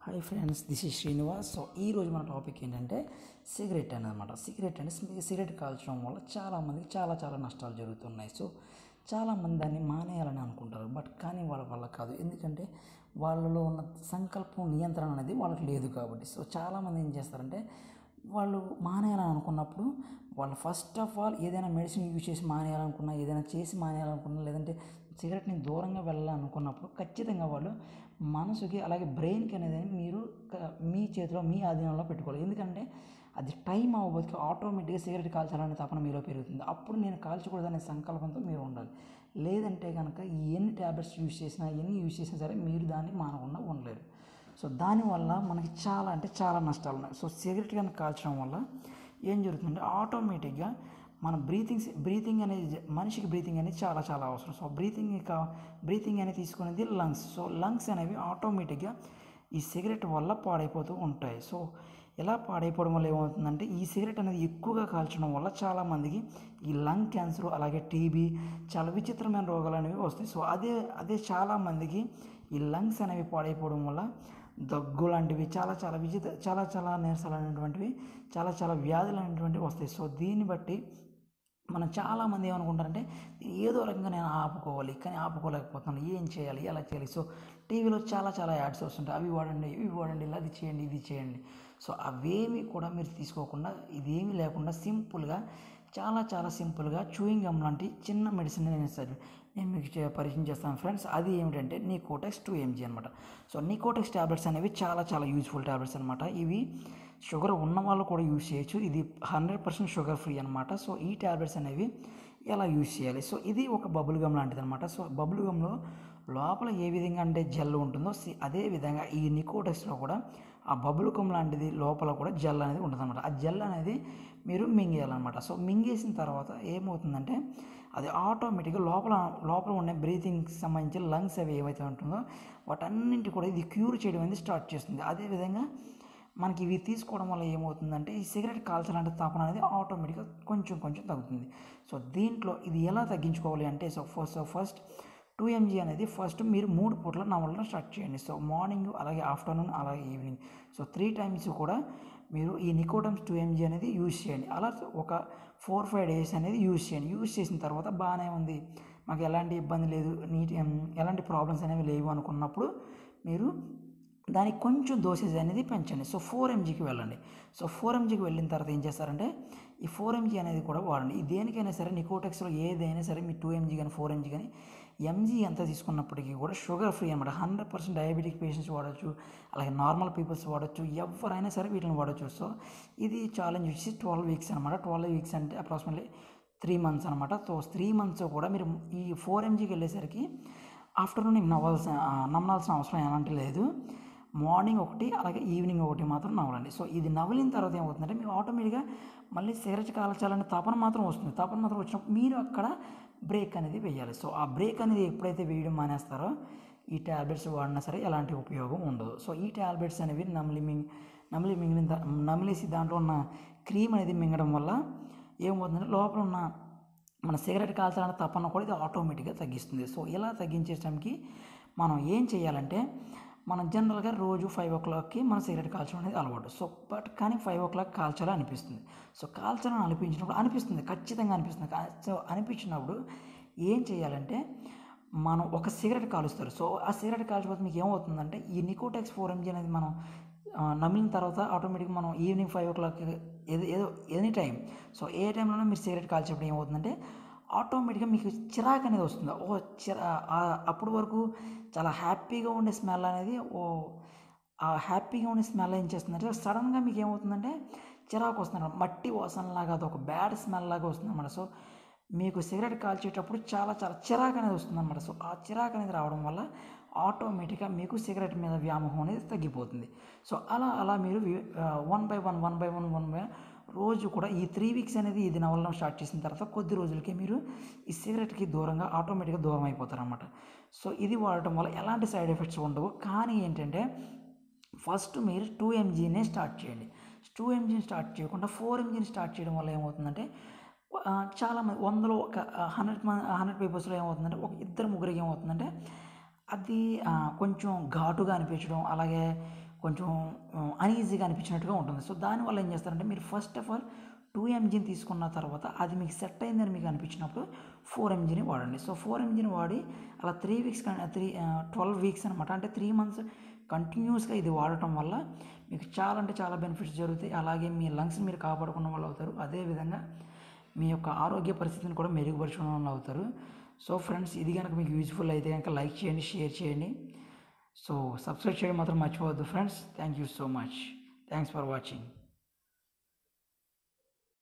Hi friends, this is Srinivas. So ఈరోజు మన topic ఏంటంటే సిగరెట్ అనమాట. సిగరెట్ అంటే సిగరెట్ కాల్చడం వల్ల చాలామందికి చాలా నష్టాలు జరుగుతున్నాయి. సో చాలామంది దాన్ని మానేయాలని అనుకుంటారు, బట్ కానీ వాళ్ళ వల్ల కాదు. ఎందుకంటే వాళ్ళలో ఉన్న సంకల్పం, నియంత్రణ అనేది వాళ్ళకి లేదు కాబట్టి. సో చాలామంది ఏం చేస్తారంటే వాళ్ళు మానేయాలని అనుకున్నప్పుడు వాళ్ళు ఫస్ట్ ఆఫ్ ఆల్ ఏదైనా మెడిసిన్ యూజ్ చేసి మానేయాలనుకున్నా, ఏదైనా చేసి మానేయాలనుకున్నా, లేదంటే సిగరెట్ని దూరంగా వెళ్ళాలనుకున్నప్పుడు ఖచ్చితంగా వాళ్ళు మనసుకి అలాగే బ్రెయిన్కి అనేది మీరు మీ చేతిలో, మీ ఆధీనంలో పెట్టుకోవాలి. ఎందుకంటే అది టైం అవ్వబోతుకి ఆటోమేటిక్గా సిగరెట్ కాల్చాలనే తపన మీలో పెరుగుతుంది. అప్పుడు నేను కాల్చకూడదనే సంకల్పంతో మీరు ఉండాలి. లేదంటే కనుక ఎన్ని ట్యాబ్లెట్స్ యూజ్ చేసినా, ఎన్ని యూజ్ చేసినా సరే మీరు దాన్ని మానకుండా ఉండలేరు. సో దానివల్ల మనకి చాలా నష్టాలు ఉన్నాయి. సో సిగరెట్ కనుక కాల్చడం వల్ల ఏం జరుగుతుందంటే ఆటోమేటిక్గా మన బ్రీతింగ్ అనేది, మనిషికి బ్రీతింగ్ అనేది చాలా అవసరం. సో బ్రీతింగ్ అనేది తీసుకునేది లంగ్స్. సో లంగ్స్ అనేవి ఆటోమేటిక్గా ఈ సిగరెట్ వల్ల పాడైపోతూ ఉంటాయి. సో ఇలా పాడైపోవడం వల్ల ఏమవుతుందంటే ఈ సిగరెట్ అనేది ఎక్కువగా కాల్చడం వల్ల చాలామందికి ఈ లంగ్ క్యాన్సర్, అలాగే టీబీ, చాలా విచిత్రమైన రోగాలు అనేవి వస్తాయి. సో అదే చాలామందికి ఈ లంగ్స్ అనేవి పాడైపోవడం వల్ల దగ్గు లాంటివి చాలా నీరసాలు అనేటువంటివి, చాలా వ్యాధులు అనేటువంటివి వస్తాయి. సో దీన్ని బట్టి మనం చాలామంది ఏమనుకుంటారంటే ఏదో రకంగా నేను ఆపుకోవాలి, కానీ ఆపుకోలేకపోతున్నాను, ఏం చేయాలి, ఎలా చేయాలి. సో టీవీలో చాలా యాడ్స్ వస్తుంటాయి, అవి వాడండి, ఇవి వాడండి, అది చేయండి, ఇది చేయండి. సో అవేమి కూడా మీరు తీసుకోకుండా, ఇదేమీ లేకుండా సింపుల్గా చాలా సింపుల్గా చూయింగ్ గమ్ లాంటి చిన్న మెడిసిన్ నేను మీకు పరిచయం చేస్తాను ఫ్రెండ్స్. అది ఏమిటంటే నికోటెక్స్ 2mg అనమాట. సో నికోటెక్స్ ట్యాబ్లెట్స్ అనేవి చాలా యూజ్ఫుల్ ట్యాబ్లెట్స్ అనమాట. ఇవి షుగర్ ఉన్న వాళ్ళు కూడా యూజ్ చేయొచ్చు. ఇది 100% షుగర్ ఫ్రీ అనమాట. సో ఈ ట్యాబ్లెట్స్ అనేవి ఎలా యూజ్ చేయాలి? సో ఇది ఒక బబుల్ గమ్ లాంటిది అనమాట. సో బబుల్ గమ్లో లోపల ఏ విధంగా అంటే జెల్ ఉంటుందో అదే విధంగా ఈ నికోటెక్స్లో కూడా ఆ బబుల్ గమ్ లాంటిది లోపల కూడా జెల్ అనేది ఉంటుంది అనమాట. ఆ జెల్ అనేది మీరు మింగేయాలన్నమాట. సో మింగేసిన తర్వాత ఏమవుతుందంటే అది ఆటోమేటిక్గా లోపల ఉండే బ్రీతింగ్కి సంబంధించి లంగ్స్ అవి ఏవైతే ఉంటుందో వాటన్నింటి కూడా ఇది క్యూర్ చేయడం అనేది స్టార్ట్ చేస్తుంది. అదేవిధంగా మనకి ఇవి తీసుకోవడం వల్ల ఏమవుతుందంటే ఈ సిగరెట్ కాల్చాలంటే తపన అనేది ఆటోమేటిక్గా కొంచెం తగ్గుతుంది. సో దీంట్లో ఇది ఎలా తగ్గించుకోవాలి అంటే ఫస్ట్ 2mg అనేది ఫస్ట్ మీరు 3 పూట్ల నమలడం స్టార్ట్ చేయండి. సో మార్నింగ్, అలాగే ఆఫ్టర్నూన్, అలాగే ఈవినింగ్. సో 3 టైమ్స్ కూడా మీరు ఈ నికోటెక్స్ 2mg అనేది యూజ్ చేయండి. అలా ఒక 4-5 డేస్ అనేది యూజ్ చేయండి. యూజ్ చేసిన తర్వాత బాగానే ఉంది, మాకు ఎలాంటి ఇబ్బంది లేదు, ఎలాంటి ప్రాబ్లమ్స్ అనేవి లేవు అనుకున్నప్పుడు మీరు దానికి కొంచెం డోసేజ్ అనేది పెంచండి. సో 4mgకి వెళ్ళండి. సో 4mgకి వెళ్ళిన తర్వాత ఏం చేస్తారంటే ఈ 4mg అనేది కూడా వాడండి. ఈ దేనికైనా సరే నికోటెక్స్లో ఏదైనా సరే మీ 2mg కానీ 4mg కానీ ఎంజీ ఎంత తీసుకున్నప్పటికీ కూడా షుగర్ ఫ్రీ అనమాట. 100% డయాబెటిక్ పేషెంట్స్ వాడచ్చు, అలాగే నార్మల్ పీపుల్స్ వాడచ్చు, ఎవరైనా సరే వీటిని వాడచ్చు. సో ఇది ఛాలెంజ్ వచ్చి 12 వీక్స్ అనమాట. 12 వీక్స్ అంటే అప్రాక్సిమేట్లీ 3 మంత్స్ అనమాట. సో 3 మంత్స్ కూడా మీరు ఈ 4mgకి వెళ్ళేసరికి ఆఫ్టర్నూన్ నమ్మనాల్సిన అవసరం ఎలాంటి లేదు. మార్నింగ్ ఒకటి, అలాగే ఈవినింగ్ ఒకటి మాత్రం నవ్వాలండి. సో ఇది నవ్విన తర్వాత ఏమవుతుందంటే మీకు ఆటోమేటిక్గా మళ్ళీ సిగరెట్ కాల్చాలనే తపన మాత్రం వస్తుంది. తపన మాత్రం వచ్చినప్పుడు మీరు అక్కడ బ్రేక్ అనేది వేయాలి. సో ఆ బ్రేక్ అనేది ఎప్పుడైతే వేయడం మానేస్తారో ఈ ట్యాబ్లెట్స్ వాడినా సరే ఎలాంటి ఉపయోగం ఉండదు. సో ఈ ట్యాబ్లెట్స్ అనేవి నమిలేసి దాంట్లో ఉన్న క్రీమ్ అనేది మింగడం వల్ల ఏమవుతుందంటే లోపల ఉన్న మన సిగరెట్ కాల్చాలనే తపన కూడా ఇది ఆటోమేటిక్గా తగ్గిస్తుంది. సో ఇలా తగ్గించేయడానికి మనం ఏం చేయాలంటే మనం జనరల్గా రోజు 5 o'clockకి మన సిగరెట్ కాల్చడం అనేది అలవాటు. సో కానీ 5 o'clock కాల్చాలని అనిపిస్తుంది. సో కాల్చాలని అనిపిస్తుంది, ఖచ్చితంగా అనిపిస్తుంది. సో అనిపించినప్పుడు ఏం చేయాలంటే మనం ఒక సిగరెట్ కాలుస్తారు. సో ఆ సిగరెట్ కాల్చిపోతే మీకు ఏమవుతుందంటే ఈ నికోటెక్స్ 4mg అనేది మనం నమిలిన తర్వాత ఆటోమేటిక్గా మనం ఈవినింగ్ 5 o'clock ఏదో ఎనీ టైం, సో ఏ టైంలోనే మీరు సిగరెట్ కాల్చేప్పుడు ఏమవుతుందంటే ఆటోమేటిక్గా మీకు చిరాకు అనేది వస్తుంది. అప్పటి వరకు చాలా హ్యాపీగా ఉండే స్మెల్ అనేది ఆ హ్యాపీగా ఉండే స్మెల్ ఏం చేస్తుందంటే సడన్గా మీకు ఏమవుతుందంటే చిరాకు వస్తుంది, మట్టి వాసనలాగా, అది ఒక బ్యాడ్ స్మెల్ లాగా వస్తుంది అన్నమాట. సో మీకు సిగరెట్ కాల్చేటప్పుడు చాలా చిరాకు అనేది వస్తుంది అన్నమాట. సో ఆ చిరాకు అనేది రావడం వల్ల ఆటోమేటిక్గా మీకు సిగరెట్ మీద వ్యామోహం అనేది తగ్గిపోతుంది. సో అలా మీరు 1 by 1 రోజు కూడా ఈ 3 వీక్స్ అనేది ఇది నవలడం స్టార్ట్ చేసిన తర్వాత కొద్ది రోజులకే మీరు ఈ సిగరెట్కి ఆటోమేటిక్గా దూరం అయిపోతారన్నమాట. సో ఇది వాడటం వల్ల ఎలాంటి సైడ్ ఎఫెక్ట్స్ ఉండవు. కానీ ఏంటంటే ఫస్ట్ మీరు 2mgనే స్టార్ట్ చేయండి. 2mgని స్టార్ట్ చేయకుండా 4mgని స్టార్ట్ చేయడం వల్ల ఏమవుతుందంటే చాలామంది 100లో ఒక 100 పీపుల్స్లో ఏమవుతుందంటే ఒక 2-3 ఏమవుతుందంటే అది కొంచెం ఘాటుగా అనిపించడం, అలాగే కొంచెం అన్ఈజీగా అనిపించినట్టుగా ఉంటుంది. సో దానివల్ల ఏం చేస్తారంటే మీరు ఫస్ట్ ఆఫ్ ఆల్ 2 ఎంజీని తీసుకున్న తర్వాత అది మీకు సెట్ అయిందని మీకు అనిపించినప్పుడు 4 ఎంజీని వాడండి. సో 4 ఎంజీని వాడి అలా 3 వీక్స్ 12 వీక్స్ అనమాట, అంటే 3 మంత్స్ కంటిన్యూస్గా ఇది వాడటం వల్ల మీకు చాలా అంటే చాలా బెనిఫిట్స్ జరుగుతాయి. అలాగే మీ లంగ్స్ని మీరు కాపాడుకున్న వాళ్ళు అవుతారు. అదేవిధంగా మీ యొక్క ఆరోగ్య పరిస్థితిని కూడా మెరుగుపరచుకున్న వాళ్ళు అవుతారు. సో ఫ్రెండ్స్, ఇది కనుక మీకు యూజ్ఫుల్ అయితే కనుక లైక్ చేయండి, షేర్ చేయండి. సో సబ్స్క్రైబ్ చేయడం మాత్రం మర్చిపోవద్దు friends. Thank you so much. Thanks for watching.